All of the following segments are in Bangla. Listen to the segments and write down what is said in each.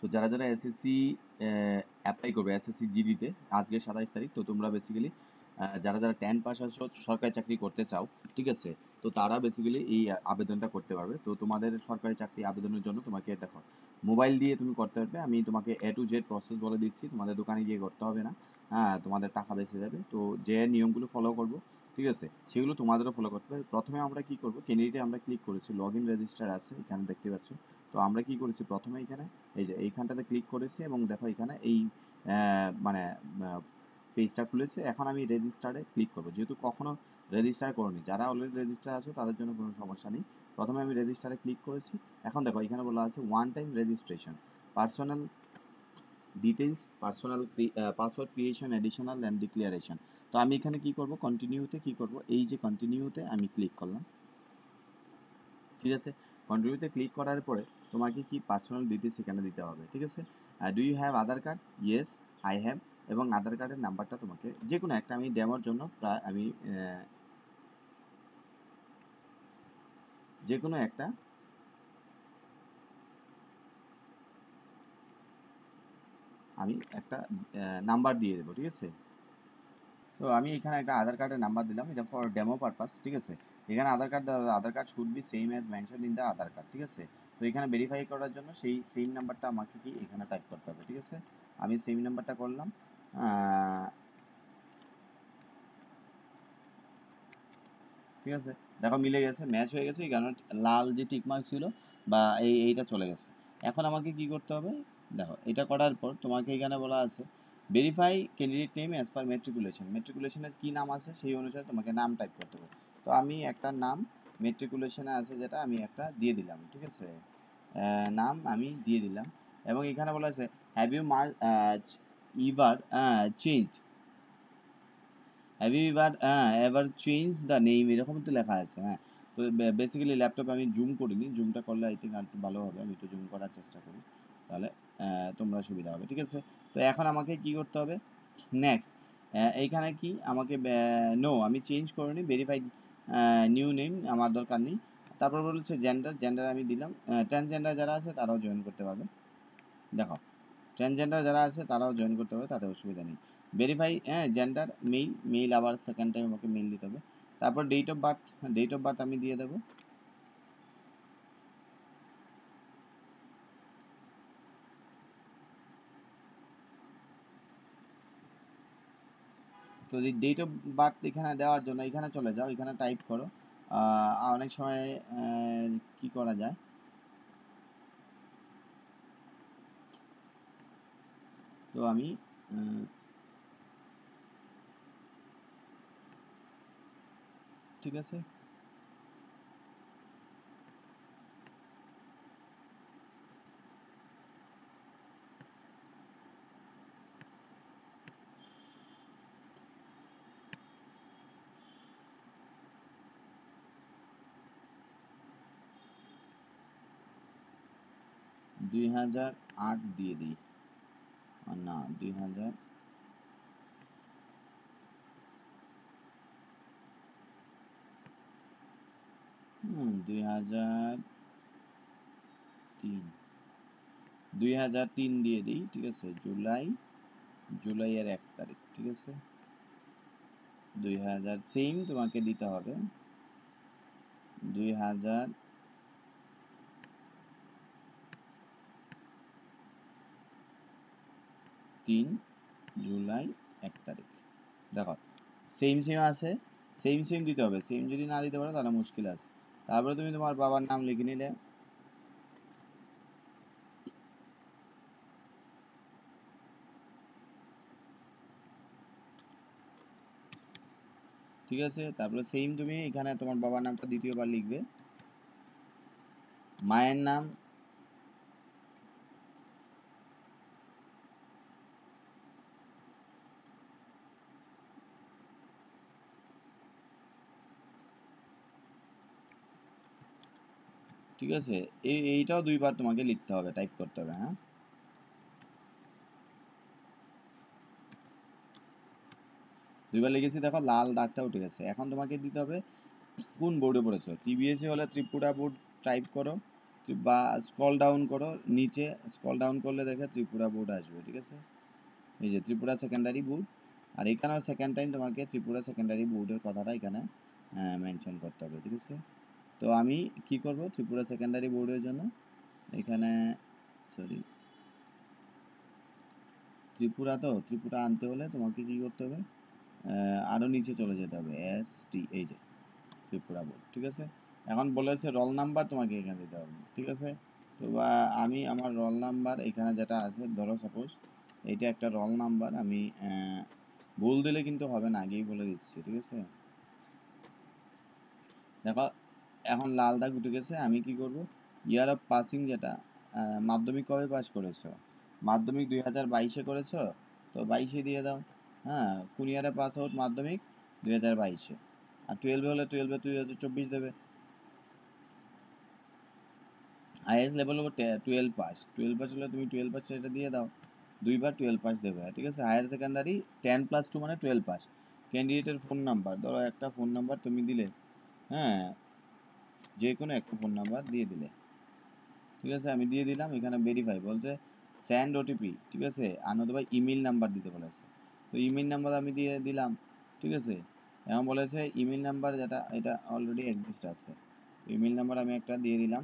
তো যারা যারা এসএসসি অ্যাপ্লাই করবে এসএসসি জিডিতে, আজকে 27 তারিখ, তো তোমরা বেসিক্যালি যারা যারা 10 পাস আছো, সরকারি চাকরি করতে চাও, ঠিক আছে, তো তারা বেসিক্যালি এই আবেদনটা করতে পারবে। তো তোমাদের সরকারি চাকরি আবেদনের জন্য তোমাকে দেখো মোবাইল দিয়ে তুমি করতে পারবে। আমি তোমাকে A to Z প্রসেস বলে দিচ্ছি, তোমাদের দোকানে গিয়ে করতে হবে না। হ্যাঁ, তোমাদের টাকা বেঁচে যাবে। তো যে নিয়মগুলো ফলো করবো, ঠিক আছে, সেগুলো তোমাদেরও ফলো করতে হবে। প্রথমে আমরা কি করবো, ক্যান্ডিডেটে আমরা ক্লিক করেছি, লগ ইন রেজিস্টার আছে এখানে দেখতে পাচ্ছ। তো আমরা কি করেছি, প্রথমে এখানে এই যে এইখানটাতে ক্লিক করেছি এবং দেখো এখানে এই মানে পেজটা খুলেছে। এখন আমি রেজিস্টারে ক্লিক করবো, যেহেতু কখনো রেজিস্টার করোনি, যারা অলরেডি রেজিস্টার আছো তাদের জন্য কোনো সমস্যা নেই। প্রথমে আমি রেজিস্টারে ক্লিক করেছি। এখন দেখো এখানে বলা আছে one time registration, personal details, personal password creation, additional and declaration. তো আমি এখানে কি করব, কন্টিনিউতে কি করব, এই যে কন্টিনিউতে আমি ক্লিক করলাম, ঠিক আছে। কন্টিনিউতে ক্লিক করার পরে তোমাকে কি পার্সোনাল ডিটেলস এখানে দিতে হবে, ঠিক আছে। Do you have Aadhaar card? Yes, I have. এবং আধার কার্ডের নাম্বারটা তোমাকে যে কোনো একটা, আমি ডেমোর জন্য প্রায় আমি যে কোনো একটা আমি একটা নাম্বার দিয়ে দেবো, ঠিক আছে। তো আমি এখানে একটা আধার কার্ডের নাম্বার দিলাম, এটা ফর ডেমো পারপাস, ঠিক আছে। এখানে Aadhaar card should be same as mention in the Aadhaar card, ঠিক আছে। তো এখানে ভেরিফাই করার জন্য সেই সেম নাম্বারটা আমাকে কি এখানে টাইপ করতে হবে, ঠিক আছে। আমি সেম নাম্বারটা করলাম। ঠিক আছে, দেখো মিলে গেছে, ম্যাচ হয়ে গেছে, এই কারণে লাল যে টিক মার্ক ছিল বা এইটা চলে গেছে। এখন আমাকে কি করতে হবে, দেখো এটা করার পর তোমাকে এখানে বলা আছে verify candidate name as per matriculation. মেট্রিকুলেশনের কি নাম আছে সেই অনুসারে তোমাকে নাম টাইপ করতে হবে। তো আমি একটা নাম মেট্রিকুলেশনে আছে যেটা, আমি একটা দিয়ে দিলাম, ঠিক আছে। নাম আমি দিয়ে দিলাম। এবং এখানে বলা আছে have you ever change, have you ever change the name, এরকম তো লেখা আছে। হ্যাঁ, তো বেসিক্যালি ল্যাপটপে আমি জুম করিনি, জুমটা করলে আই থিঙ্ক আর একটু ভালো হবে। আমি একটু জুম করার চেষ্টা করি, তাহলে তোমরা সুবিধা হবে, ঠিক আছে। তো এখন আমাকে কি করতে হবে, নেক্সট, এইখানে কি আমাকে নো আমি চেঞ্জ করিনি, ভেরিফাইড নিউ নেম আমার দরকার নেই। তারপর বলছে জেন্ডার, জেন্ডার আমি দিলাম। ট্রান্সজেন্ডার যারা আছে তারাও জয়েন করতে পারবে। দেখো ট্রান্সজেন্ডার যারা আছে তারাও জয়েন করতে হবে, তাতে অসুবিধা নেই। ভেরিফাই জেন্ডার মেল, মেল আবার সেকেন্ড টাইম আমাকে মেল দিতে হবে। তারপর date of birth, date of birth আমি দিয়ে দেবো। তো ডেট অফ বার্থ এখানে দেওয়ার জন্য এখানে চলে যাও, এখানে টাইপ করো। অনেক সময় কি করা যায়, তো আমি ঠিক আছে, 2008 দিয়ে দিই। না, 2000, 2003, 2003 দিয়ে দিই, ঠিক আছে। জুলাই, জুলাইয়ের 1 তারিখ, ঠিক আছে। 2000 সেম তোমাকে দিতে হবে। 2003 জুলাই 1 তারিখ। দেখো সেম সেম আছে, সেম সেম দিতে হবে। সেম যদি না দিতে পারো তাহলে মুশকিল আছে। তারপরে তুমি তোমার বাবার নাম লিখে নিলে, ঠিক আছে। তারপরে সেম তুমি এখানে তোমার বাবার নামটা দ্বিতীয়বার লিখবে। মায়ের নাম, ঠিক আছে। এইটাও 2বার তোমাকে লিখতে হবে, টাইপ করতে হবে। হ্যাঁ, 2বার লিখেছি, দেখো লাল দাগটা উঠে গেছে। এখন তোমাকে দিতে হবে কোন বোর্ডে পড়েছো। টিবিএসসি হলে ত্রিপুরা বোর্ড টাইপ করো, বা স্ক্রল ডাউন করো, নিচে স্ক্রল ডাউন করলে দেখে ত্রিপুরা বোর্ড আসবে, ঠিক আছে। এই যে ত্রিপুরা সেকেন্ডারি বোর্ড, আর এখানেও সেকেন্ড টাইম তোমাকে ত্রিপুরা সেকেন্ডারি বোর্ডের কথাটা এখানে মেনশন করতে হবে, ঠিক আছে। তো আমি কি করব, ত্রিপুরা সেকেন্ডারি বোর্ডের জন্য এখানে সরি ত্রিপুরা আনতে হলে তোমাকে কি করতে হবে, আরও নিচে চলে যেতে হবে, ST, এই যে ত্রিপুরা বোর্ড, ঠিক আছে। এখন বলেছে রোল নাম্বার তোমাকে এখানে দিতে হবে, ঠিক আছে। তো আমি আমার রোল নাম্বার এখানে যেটা আছে, ধরো সাপোজ এইটা একটা রোল নাম্বার, আমি ভুল দিলে কিন্তু হবে না, আগেই বলে দিচ্ছি, ঠিক আছে। দেখো এখন লাল দাগ উঠে গেছে, আমি কি করব, ইয়ার অফ পাসিং যেটা, মাধ্যমিক কবে পাস করেছো, মাধ্যমিক 2022-এ করেছো, তো 22-এ দিয়ে দাও। হ্যাঁ, কোন ইয়ারে পাস আউট মাধ্যমিক, 2022-এ। আর 12 হলে 12-এ 2024 দেবে। হাইয়েস্ট লেভেল হবে 12 পাস, 12 পাস হলে তুমি 12 পাস এটা দিয়ে দাও, দুইবার 12 পাস দেবে, ঠিক আছে। হায়ার সেকেন্ডারি 10+2 মানে 12 পাস। ক্যান্ডিডেটের ফোন নাম্বার, ধরো একটা ফোন নাম্বার তুমি দিলে, হ্যাঁ, যে কোনো একটা ফোন নাম্বার দিয়ে দিলে, ঠিক আছে। আমি দিয়ে দিলাম, এখানে ভেরিফাই বলছে সেন্ড ওটিপি, ঠিক আছে। আর নতুবা ইমেল নাম্বার দিতে বলেছে, তো ইমেল নাম্বার আমি দিয়ে দিলাম, ঠিক আছে। এখন বলেছে ইমেল নাম্বার যেটা, এটা অলরেডি এক্সিস্ট আছে, ইমেল নাম্বার আমি একটা দিয়ে দিলাম।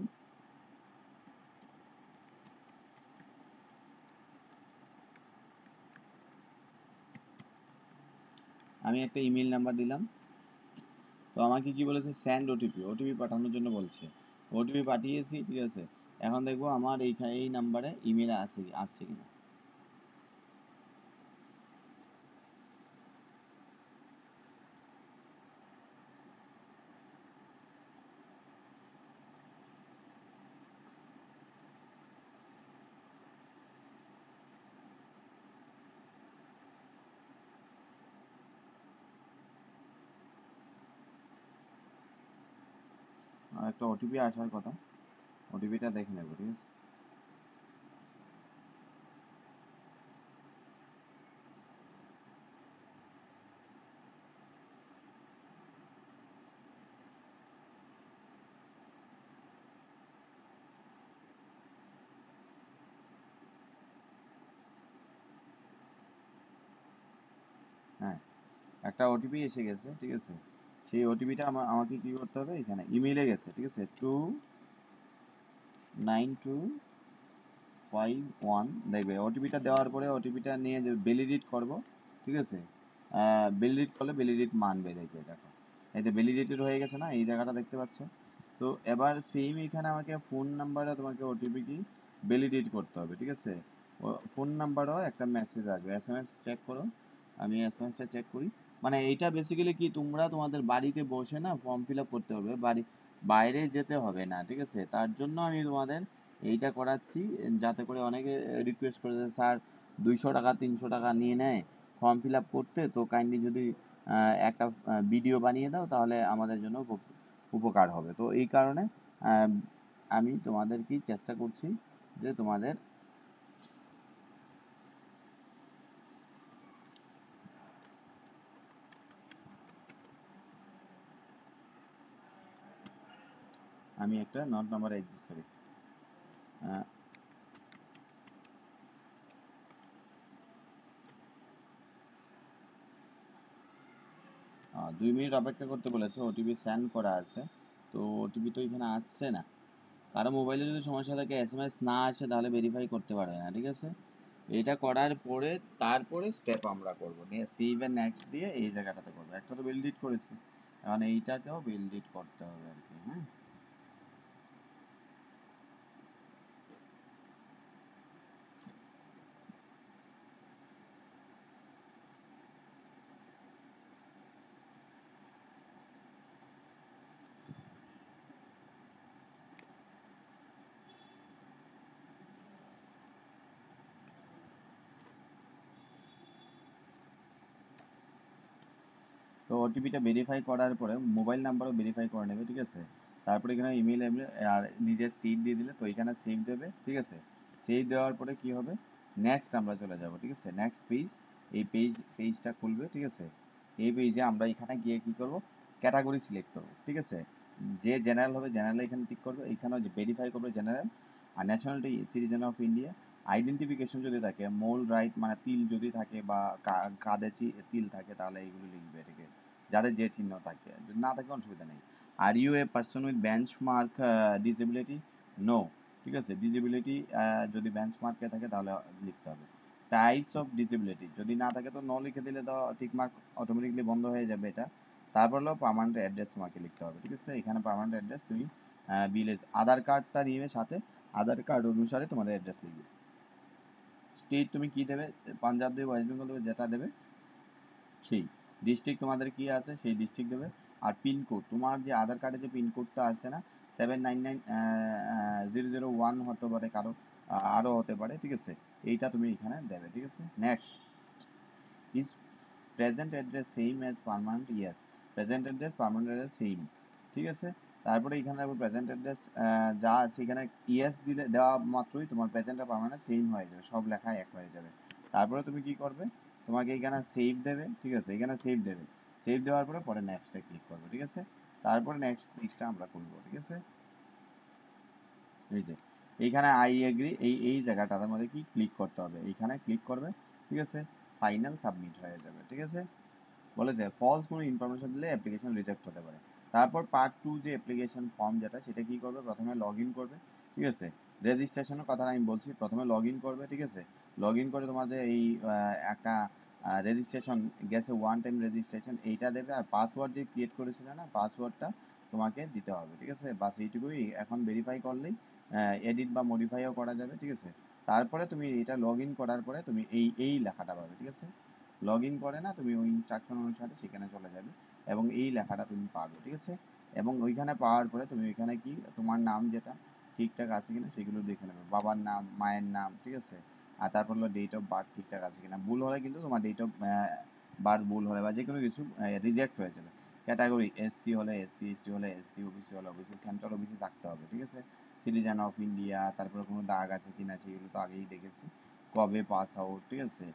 আমি একটা ইমেল নাম্বার দিলাম, তো আমাকে কি বলেছে, সেন্ড ওটিপি, ওটিপি পাঠানোর জন্য বলছে, ওটিপি পাঠিয়েছি, ঠিক আছে। এখন দেখবো আমার এই নাম্বারে ইমেল আসছে কিনা। একটা ওটিপি আসার কথা, ওটিপিটা দেখে নেবো, ঠিক আছে। হ্যাঁ, একটা ওটিপি এসে গেছে, ঠিক আছে। সেই ওটিপিটা আমাকে কি করতে হবে, এখানে ইমেইলে গেছে, ঠিক আছে, 292551, দেখবে ওটিপিটা দেওয়ার পরে ওটিপিটা নিয়ে যে ভ্যালিডেট করব, ঠিক আছে। ভ্যালিডেট করলে ভ্যালিডেট মানবে, দেখবে, দেখো এই যে ভ্যালিডেটেড হয়ে গেছে না, এই জায়গাটা দেখতে পাচ্ছ। তো এবার সেম এখানে আমাকে ফোন নাম্বারে তোমাকে ওটিপি কি ভ্যালিডেট করতে হবে, ঠিক আছে। ফোন নাম্বারও একটা মেসেজ আসবে, SMS চেক করো, আমি SMSটা চেক করি। মানে এইটা বেসিক্যালি কি, তোমরা তোমাদের বাড়িতে বসে না ফর্ম ফিল আপ করতে হবে, বাইরে যেতে হবে না, ঠিক আছে। তার জন্য আমি তোমাদের এইটা করাচ্ছি, যাতে করে অনেকে রিকোয়েস্ট করে স্যার 200 টাকা 300 টাকা নিয়ে নেয় ফর্ম ফিল আপ করতে, তো কাইন্ডলি যদি একটা ভিডিও বানিয়ে দাও তাহলে আমাদের জন্য উপকার হবে। তো এই কারণে আহ, আমি তোমাদেরকে চেষ্টা করছি যে তোমাদের, আমি একটা not number exist, sorry, 2 minute অপেক্ষা করতে বলেছে, ওটিপি সেন্ড করা আছে, তো ওটিপি তো এখানে আসছে না। কারো মোবাইলে যদি সমস্যা থাকে, SMS না আসে, তাহলে ভেরিফাই করতে পারবে না, ঠিক আছে। এটা করার পরে তারপরে স্টেপ আমরা করবো, নিয়ে সেভ এন্ড নেক্সট দিয়ে এই জায়গাটাতে করবো। একটা তো বিল ডিট করেছি, এখন এইটাকেও বিল ডিট করতে হবে আর কি, হ্যাঁ। তো ওটিপিটা ভেরিফাই করার পরে মোবাইল নাম্বারও ভেরিফাই করে নেবে, ঠিক আছে। তারপরে এখানে ইমেল আর নিজের স্টেট দিয়ে দিলে, তো এখানে সেভ দেবে, ঠিক আছে। সেভ দেওয়ার পরে কি হবে, নেক্সট আমরা চলে যাব, ঠিক আছে, নেক্সট পেজ। এই পেজটা খুলবে, ঠিক আছে। এই পেজে আমরা এখানে গিয়ে কি করব, ক্যাটাগরি সিলেক্ট করব, ঠিক আছে। যে জেনারেল হবে জেনারেল এখানে টিক করবে, এখানেও যে ভেরিফাই করবে জেনারেল। আর nationality citizen of India. Identification যদি থাকে, মোল রাইট মানে তিল যদি থাকে বা কাঁধে তিল থাকে তাহলে এইগুলো লিখবে, ঠিক আছে, যাদের যে চিহ্ন থাকে, যদি না থাকে অসুবিধা নেই। Are you a person with benchmark disability? No, ঠিক আছে, ডিসেবিলিটি যদি বেঞ্চমার্কে থাকে তাহলে লিখতে হবে। টাইপস অফ ডিসেবিলিটি যদি না থাকে তো নো লিখে দিলে তো টিকমার্ক অটোমেটিকলি বন্ধ হয়ে যাবে এটা। তারপর হলো পার্মানেন্ট অ্যাড্রেস তোমাকে লিখতে হবে, ঠিক আছে, এখানে পার্মানেন্ট অ্যাড্রেস তুমি ভিলেজ আধার কার্ডটা নিয়ে সাথে আধার কার্ড অনুসারে তোমাদের অ্যাড্রেস লিখবে। স্টেট তুমি কি দেবে, পাঞ্জাব দেবে, ওয়েস্ট বেঙ্গল দেবে, যেটা দেবে সেই। ডিস্ট্রিক্ট তোমাদের কি আছে সেই ডিস্ট্রিক্ট দেবে। আর পিনকোড তোমার যে আধার কার্ডে যে পিনকোডটা আছে না 799001 হতে পারে, কারো আরও হতে পারে, ঠিক আছে, এইটা তুমি এখানে দেবে, ঠিক আছে। Next, is present address same as permanent? Yes, present address permanent address same, ঠিক আছে। তারপরে এখানে প্রেজেন্ট অ্যাড্রেস যা আছে এখানে ইয়েস দিলে দেওয়া মাত্রই তোমার প্রেজেন্ট আর পার্মানেন্ট সেম হয়ে যাবে, সব লেখা এক হয়ে যাবে। তারপরে তুমি কি করবে, তোমাকে এখানে সেভ দেবে, ঠিক আছে, এখানে সেভ দেবে। সেভ দেওয়ার পরে পরে নেক্সটে ক্লিক করবে, ঠিক আছে। তারপরে নেক্সট পেজটা আমরা করবো, ঠিক আছে। এই যে এইখানে আই এগ্রি এই জায়গাটার মধ্যে কি ক্লিক করতে হবে, এইখানে ক্লিক করবে, ঠিক আছে, ফাইনাল সাবমিট হয়ে যাবে, ঠিক আছে। বলেছে ফলস কোনো ইনফরমেশন দিলে অ্যাপ্লিকেশন রিজেক্ট হতে পারে। তারপর পার্ট 2 যে অ্যাপ্লিকেশন ফর্ম যেটা সেটা কি করবে, প্রথমে লগ ইন করবে, ঠিক আছে। রেজিস্ট্রেশনের কথা আমি বলছি, প্রথমে লগ ইন করবে, ঠিক আছে। লগ ইন করে তোমার যে এই একটা রেজিস্ট্রেশন গেছে, ওয়ান টাইম রেজিস্ট্রেশন এইটা দেবে। আর পাসওয়ার্ড যে ক্রিয়েট করেছিলে না পাসওয়ার্ডটা তোমাকে দিতে হবে, ঠিক আছে। বাস এইটুকুই, এখন ভেরিফাই করলেই এডিট বা মডিফাইও করা যাবে, ঠিক আছে। তারপরে তুমি এটা লগ ইন করার পরে তুমি এই লেখাটা পাবে, ঠিক আছে। লগ ইন করে না তুমি ওই ইনস্ট্রাকশন অনুসারে সেখানে চলে যাবে এবং এই লেখাটা তুমি পাবে, ঠিক আছে। এবং ওইখানে পাওয়ার পরে তুমি ওইখানে কি তোমার নাম যেটা ঠিকঠাক আছে কিনা সেগুলো দেখে নেবে, বাবার নাম, মায়ের নাম, ঠিক আছে। আর তারপর হলো ডেট অফ বার্থ ঠিকঠাক আছে কিনা, ভুল হলে কিন্তু তোমার ডেট অফ বার্থ ভুল হলে বা যে কোনো কিছু রিজেক্ট হয়ে যাবে। ক্যাটাগরি এসসি হলে এসসি, এসটি হলে এসসি, ওবিসি হলে ওবিসি, সেন্ট্রাল ওবিসি থাকতে হবে, ঠিক আছে। সিটিজেন অফ ইন্ডিয়া, তারপরে কোনো দাগ আছে কিনা সেগুলো তো আগেই দেখেছি। কবে পাস আউট, ঠিক আছে।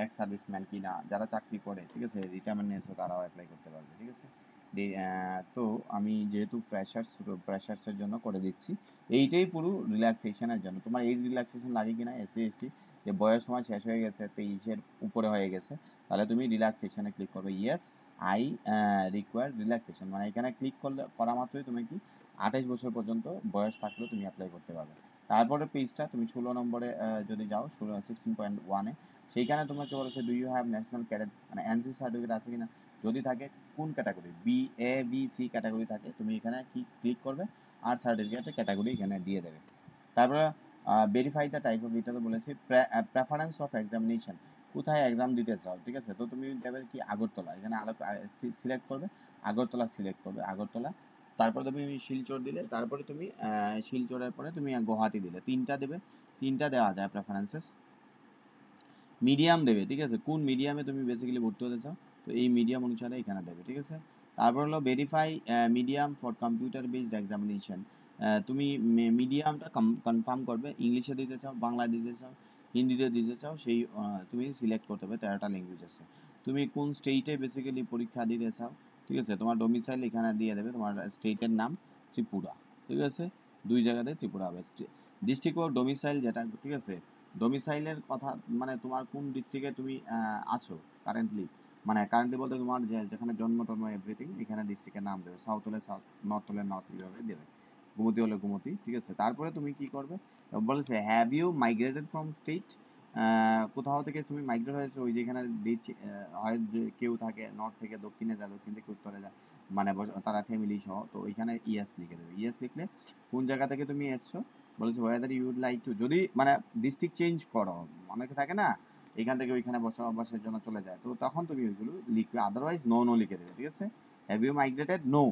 এক্স সার্ভিসম্যান কিনা, যারা চাকরি করে, ঠিক আছে, রিটায়ারমেন্ট নিয়েছে তারাও অ্যাপ্লাই করতে পারবে, ঠিক আছে। তো আমি যেহেতু ফ্রেশার্সের জন্য করে দিচ্ছি, এইটাই পুরো রিল্যাক্সেশনের জন্য। তোমার এজ রিল্যাক্সেশন লাগে কিনা এসসি এসটি, যে বয়স তোমার শেষ হয়ে গেছে 23-এর উপরে হয়ে গেছে, তাহলে তুমি রিল্যাক্সেশনে ক্লিক করবে, ইয়েস আই রিকোয়ার রিল্যাক্সেশন, মানে এখানে ক্লিক করলে করা মাত্রই তুমি কি 28 বছর পর্যন্ত বয়স থাকলেও তুমি অ্যাপ্লাই করতে পারবে। তারপরে পেজটা তুমি 16 নম্বরে যদি যাও 16.1-এ, সেইখানে তোমাকে বলেছে do you have national cadet মানে এনসিসি সার্টিফিকেট আছে কিনা, যদি থাকে কোন category, B A B C category থাকে তুমি এখানে কি ক্লিক করবে আর সার্টিফিকেটের ক্যাটাগরি এখানে দিয়ে দেবে। তারপরে ভেরিফাই দ্য টাইপ অফ, এটা তো বলেছি। প্রেফারেন্স অফ এক্সামিনেশন, কোথায় এক্সাম দিতে চাও, ঠিক আছে, তো তুমি দেবে কি আগরতলা, এখানে সিলেক্ট করবে, আগরতলা সিলেক্ট করবে, আগরতলা। তারপরে তুমি শিলচর দিলে, তারপরে তুমি শিলচরের পরে তুমি গুয়াহাটি দিলে, তিনটা দেবে, তিনটা দেওয়া যায় প্রেফারেন্সেস। মিডিয়াম দেবে, ঠিক আছে, কোন মিডিয়ামে তুমি বেসিক্যালি ভর্তি হতে চাও, তো এই মিডিয়াম অনুসারে এখানে দেবে, ঠিক আছে। তারপর হলো verify medium for computer based examination, তুমি মিডিয়ামটা কনফার্ম করবে, ইংলিশে দিতে চাও, বাংলা দিতে চাও, হিন্দিতে দিতে চাও, সেই তুমি সিলেক্ট করতে হবে, 13টা ল্যাঙ্গুয়েজ আছে। তুমি কোন স্টেটে বেসিক্যালি পরীক্ষা দিতে চাও, ঠিক আছে, তোমার ডোমিসাইল এখানে দিয়ে দেবে, তোমার স্টেটের নাম ত্রিপুরা, ঠিক আছে, দুই জায়গাতে ত্রিপুরা হবে। ডিস্ট্রিক্ট ও ডোমিসাইল যেটা, ঠিক আছে, ডোমিসাইলের কথা মানে তোমার কোন ডিস্ট্রিক্টে তুমি আছো কারেন্টলি, মানে কারেন্টলি বলতে তোমার যেখানে জন্ম টন্ম এভরিথিং, এখানে ডিস্ট্রিক্টের নাম দেবে, সাউথ হলে সাউথ, নর্থ হলে নর্থ, এইভাবে দেবে, গুমতি হলে গুমতি, ঠিক আছে। তারপরে তুমি কি করবে, বলেছে have you migrated from state, কোথাও থেকে তুমি মাইগ্রেট হয়েছো, ওই যেখানে দিচ্ছে হয় যে কেউ থাকে নর্থ থেকে দক্ষিণে যায়, দক্ষিণ থেকে উত্তরে যায়, মানে তারা ফ্যামিলি সহ, তো ওইখানে ইয়েস লিখে দেবে। ইয়েস লিখলে কোন জায়গা থেকে তুমি এসছো, বলেছে whether you would like to, যদি মানে ডিস্ট্রিক্ট চেঞ্জ করো, অনেকে থাকে না এখান থেকে ওইখানে বসবাসের জন্য চলে যায়, তো তখন তুমি ওইগুলো লিখবে, আদারওয়াইজ নো নো লিখে দেবে, ঠিক আছে। Have you migrated, no.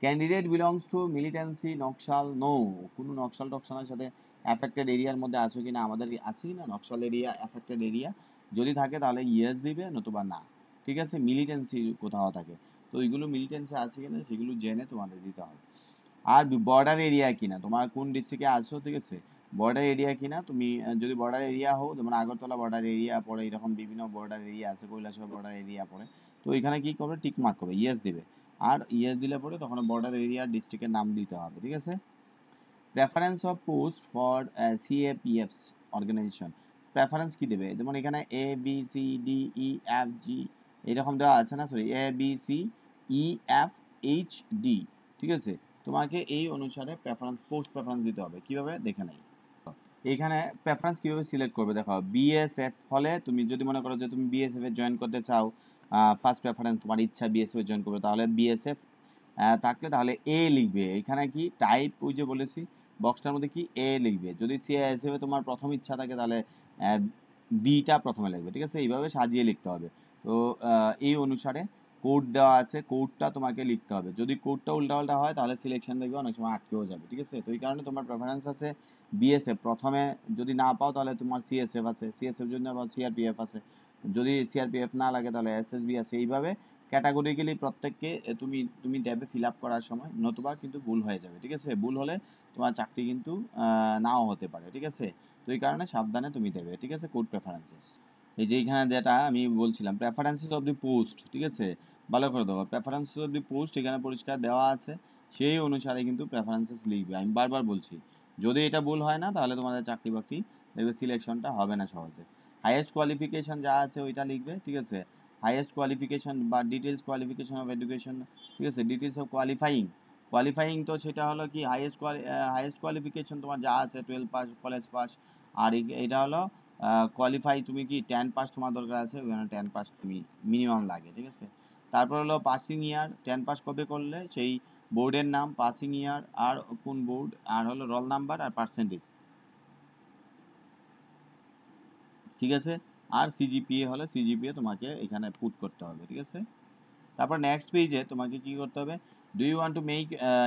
Candidate belongs to militancy Naxal, no, কোনো নকশাল টকশালের সাথে অ্যাফেক্টেড এরিয়ার মধ্যে আছো কিনা, আমাদের আছে কিনা নকশাল এরিয়া, অ্যাফেক্টেড এরিয়া, যদি থাকে তাহলে ইয়েস দিবে, নতুবা না, ঠিক আছে। মিলিটেন্সি কোথাও থাকে, তো ওইগুলো মিলিটেন্সি আছে কিনা সেগুলো জেনে তোমাদের দিতে হবে। আর বর্ডার এরিয়া কিনা, তোমার কোন ডিস্ট্রিক্টে আছো, ঠিক আছে, বর্ডার এরিয়া কিনা, তুমি যদি বর্ডার এরিয়া হও, যেমন আগরতলা বর্ডার এরিয়া পড়ে, এরকম বিভিন্ন বর্ডার এরিয়া আছে, কৈলাসহর বর্ডার এরিয়া পড়ে, তো এখানে কি করবে টিক মার্ক করবে, ইয়েস দিবে। আর ইয়ে দিলে পরে তখন বর্ডার এরিয়া ডিস্ট্রিক্টের নাম দিতে হবে, ঠিক আছে। Preference of post for CAPF organisation, preference কি দেবে, যেমন এখানে A B C D E F G এরকম দেওয়া আছে না, sorry A B C E F H D, ঠিক আছে। তোমাকে এই অনুসারে প্রেফারেন্স পোস্ট প্রেফারেন্স দিতে হবে, কিভাবে দেখে নেই। এখানে প্রেফারেন্স কিভাবে সিলেক্ট করবে দেখো, বিএসএফ হলে তুমি যদি মনে করো যে তুমি বিএসএফ এ জয়েন করতে চাও, ফার্স্ট প্রেফারেন্স তোমার ইচ্ছা বিএসএফ এ জয়েন করবে, তাহলে বিএসএফ থাকলে তাহলে এ লিখবে। এখানে কি টাইপ, ওই যে বলেছি বক্সটার মধ্যে কি এ লিখবে। যদি সিআইএসএফ এ তোমার প্রথম ইচ্ছা থাকে তাহলে বিটা প্রথমে লিখবে, ঠিক আছে। এইভাবে সাজিয়ে লিখতে হবে। তো এই অনুসারে কোড দেওয়া আছে, কোডটা তোমাকে লিখতে হবে। যদি কোডটা উল্টাপাল্টা হয় তাহলে সিলেকশন দেখবে অনেক সময় আটকেও যাবে, ঠিক আছে। তো এই কারণে তোমার প্রেফারেন্স আছে বিএসএফ প্রথমে, যদি না পাও তাহলে তোমার সিএসএফ আছে, সিএসএফ যদি না পাও সিআরপিএফ আছে, যদি সিআরপিএফ না লাগে তাহলে এসএসবি আছে। এইভাবে ক্যাটাগরিক্যালি প্রত্যেককে তুমি তুমি দেবে ফিল আপ করার সময়, নতুবা কিন্তু ভুল হয়ে যাবে, ঠিক আছে। ভুল হলে তোমার চাকরি কিন্তু নাও হতে পারে, ঠিক আছে। তো এই কারণে সাবধানে তুমি দেবে, ঠিক আছে। কোড প্রেফারেন্সেস, এই যে এখানে যেটা আমি বলছিলাম প্রেফারেন্সেস অফ দি পোস্ট, ঠিক আছে, ভালো করে দেবো। প্রেফারেন্সেস অফ দি পোস্ট এখানে পরিষ্কার দেওয়া আছে, সেই অনুসারে কিন্তু প্রেফারেন্সেস লিখবে। আমি বারবার বলছি, যদি এটা ভুল হয় না তাহলে তোমাদের চাকরি বাকরি দেখবে সিলেকশনটা হবে না সহজে। হাইয়েস্ট কোয়ালিফিকেশন যা আছে ওইটা লিখবে, ঠিক আছে। হাইয়েস্ট কোয়ালিফিকেশন বা ডিটেলস কোয়ালিফিকেশন অফ এডুকেশন, ঠিক আছে। ডিটেলস অফ কোয়ালিফাইং, কোয়ালিফাইং তো সেটা হলো কি হাইয়েস্ট কোয়ালিফিকেশন তোমার যা আছে 12 পাস, কলেজ পাস। আর এটা হলো কোয়ালিফাই, তুমি কি 10 পাস তোমার দরকার আছে, ওখানে 10 পাস তুমি মিনিমাম লাগে, ঠিক আছে। তারপর হলো পাসিং ইয়ার, 10 পাস কবে করলে সেই বোর্ডের নাম, পাসিং ইয়ার আর কোন বোর্ড, আর হলো রোল নাম্বার আর পার্সেন্টেজ, ঠিক আছে। আর সিজিপিএ হলে সিজিপিএ তোমাকে এখানে পুট করতে হবে, ঠিক আছে। তারপর নেক্সট পেজে তোমাকে কি করতে হবে, do you want to make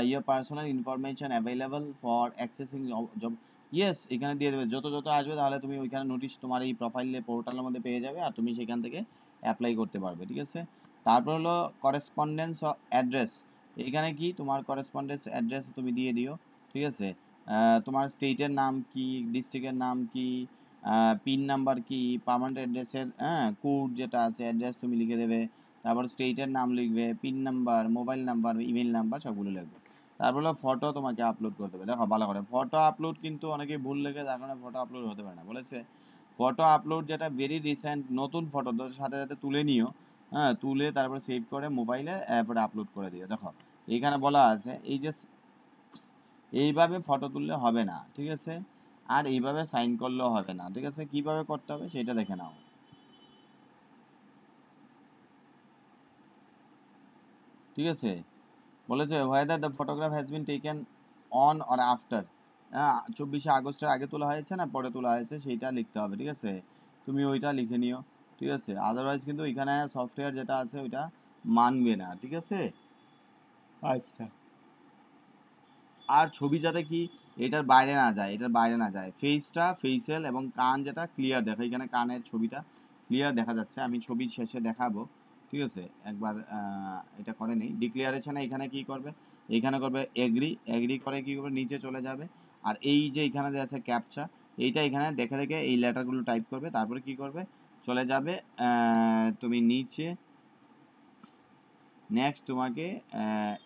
your personal information available for accessing job, yes এখানে দিয়ে দেবে। যত যত আসবে তাহলে তুমি ওইখানে নোটিশ তোমার এই প্রোফাইলে পোর্টালের মধ্যে পেয়ে যাবে, আর তুমি সেখান থেকে অ্যাপ্লাই করতে পারবে, ঠিক আছে। তারপর হলো করেসপন্ডেন্স অ্যাড্রেস, এখানে কি তোমার করেসপন্ডেন্স অ্যাড্রেস তুমি দিয়ে দিও, ঠিক আছে। তোমার স্টেটের নাম কি, ডিস্ট্রিক্টের নাম কি, পিন নাম্বার কি, পার্মানেন্ট অ্যাড্রেসের কোড যেটা আছে অ্যাড্রেস তুমি লিখে দেবে। তারপর স্টেটের নাম লিখবে, pin number, mobile number, email number সবগুলো লিখবে। তারপর হলো ফটো তোমাকে আপলোড করতে হবে। দেখো ভালো করে, ফটো আপলোড কিন্তু অনেকে ভুল লেগে তার কারণে ফটো আপলোড হতে পারে না, বলেছে ফটো আপলোড যেটা ভেরি রিসেন্ট নতুন ফটো সাথে সাথে তুলে নিও, তুলে তারপর সেভ করে মোবাইলে তারপরে আপলোড করে দিও। দেখো এখানে বলা আছে এই যে এইভাবে ফটো তুললে হবে না, ঠিক আছে। আর এইভাবে সাইন করলেও হবে না, ঠিক আছে। কিভাবে করতে হবে সেটা দেখে নাও, ঠিক আছে। বলেছে whether the photograph has been taken on or after, 24শে আগস্টের আগে তোলা হয়েছে না পরে তোলা হয়েছে সেইটা লিখতে হবে, ঠিক আছে। তুমি ওইটা লিখে নিও, ঠিক আছে। আদারওয়াইজ কিন্তু এখানে সফটওয়্যার যেটা আছে ওইটা মানবে না, ঠিক আছে। আচ্ছা, আর ছবি যাতে কি এটার বাইরে না যায়, এটার বাইরে না যায়। ফেসটা ফেসিয়াল এবং কান যেটা ক্লিয়ার দেখো, এখানে কানের ছবিটা ক্লিয়ার দেখা যাচ্ছে, আমি ছবি শেষে দেখাবো, ঠিক আছে। একবার এটা করে নেই ডিক্লিয়ারেশনে, এখানে কি করবে, এখানে করবে এগ্রি, এগ্রি করে কি করবে নিচে চলে যাবে। আর এই যে এখানে যে আছে ক্যাপচা, এইটা এখানে দেখে দেখে এই লেটারগুলো টাইপ করবে, তারপরে কি করবে চলে যাবে তুমি নিচে। নেক্সট তোমাকে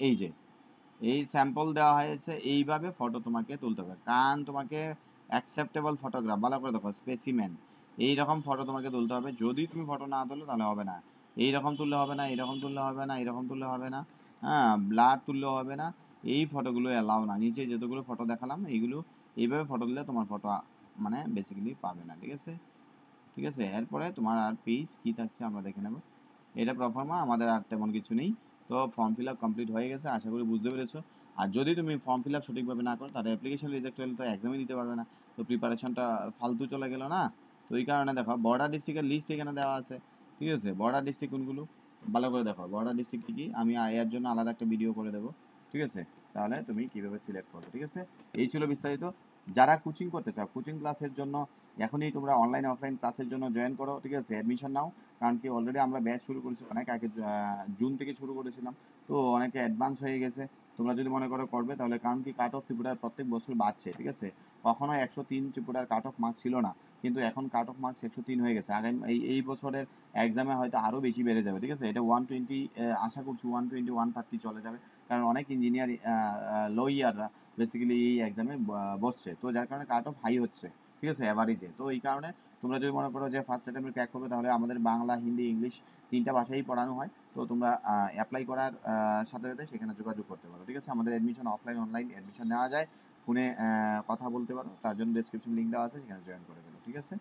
এই যে এই স্যাম্পল দেওয়া হয়েছে, এইভাবে ফটো তোমাকে তুলতে হবে। কান তোমাকে অ্যাকসেপ্টেবল ফটোগ্রাফ, ভালো করে দেখো স্পেসিমেন, এইরকম ফটো তোমাকে তুলতে হবে। যদি তুমি ফটো না তোলো তাহলে হবে না, এইরকম তুললে হবে না, এরকম তুললে হবে না, এরকম তুললে হবে না, ব্লার তুললেও হবে না, এই ফটোগুলো অ্যালাউ না। নিচে যতগুলো ফটো দেখালাম এইগুলো এইভাবে ফটো দিলে তোমার ফটো মানে বেসিক্যালি পাবে না, ঠিক আছে। ঠিক আছে, এরপরে তোমার আর পেজ কি থাকছে আমরা দেখে নেব। এটা প্রফর্মা, আমাদের আর তেমন কিছু নেই। তো ফর্ম ফিল আপ কমপ্লিট হয়ে গেছে, আশা করি বুঝতে পেরেছো। আর যদি তুমি ফর্ম ফিল আপ সঠিকভাবে না করো তাহলে অ্যাপ্লিকেশন রিজেক্ট হলে তো এক্সামই দিতে পারবে না, তো প্রিপারেশনটা ফালতু চলে গেল না। তো এই কারণে দেখো বর্ডার ডিস্ট্রিক্টের লিস্ট এখানে দেওয়া আছে, ঠিক আছে। বর্ডার ডিস্ট্রিক্ট কোনগুলো ভালো করে দেখো, বর্ডার ডিস্ট্রিক্ট কি কি আমি এর জন্য আলাদা একটা ভিডিও করে দেবো, ঠিক আছে। তাহলে তুমি কিভাবে সিলেক্ট করবে, ঠিক আছে। এই ছিল বিস্তারিত। যারা কোচিং করতে চাও কোচিং ক্লাসের জন্য এখনই তোমরা অনলাইন অফলাইন ক্লাসের জন্য জয়েন করো, ঠিক আছে। অ্যাডমিশন নাও, কারণ কি অলরেডি আমরা ব্যাচ শুরু করেছি অনেক আগে, জুন থেকে শুরু করেছিলাম, তো অনেকে অ্যাডভান্স হয়ে গেছে। তোমরা যদি মনে করো করবে, তাহলে কারণ কি কাট অফ ত্রিপুরার প্রত্যেক বছর বাড়ছে, ঠিক আছে। কখনো 103 ত্রিপুরার কাট অফ মার্ক ছিল না, কিন্তু এখন কাট অফ মার্কস 103 হয়ে গেছে। আগামী এই বছরের এক্সামে হয়তো আরো বেশি বেড়ে যাবে, ঠিক আছে। এটা 120, আশা করছি 120 130 চলে যাবে, কারণ অনেক ইঞ্জিনিয়ার লয়াররা বেসিক্যালি এই এক্সামে বসছে, তো যার কারণে কাট অফ হাই হচ্ছে, ঠিক আছে, অ্যাভারেজে। তো এই কারণে তোমরা যদি মনে করো যে ফার্স্ট অ্যাটেম্পটে ক্র্যাক করবে, তাহলে আমাদের বাংলা, হিন্দি, ইংলিশ তিনটা ভাষাই পড়ানো হয়। তো তোমরা অ্যাপ্লাই করার সাথে সাথে সেখানে যোগাযোগ করতে পারো, ঠিক আছে। আমাদের অ্যাডমিশন অফলাইন অনলাইন অ্যাডমিশন নেওয়া যায়, ফোনে কথা বলতে পারো, তার জন্য ডেসক্রিপশন লিঙ্ক দেওয়া আছে, সেখানে জয়েন করে দেবো, ঠিক আছে।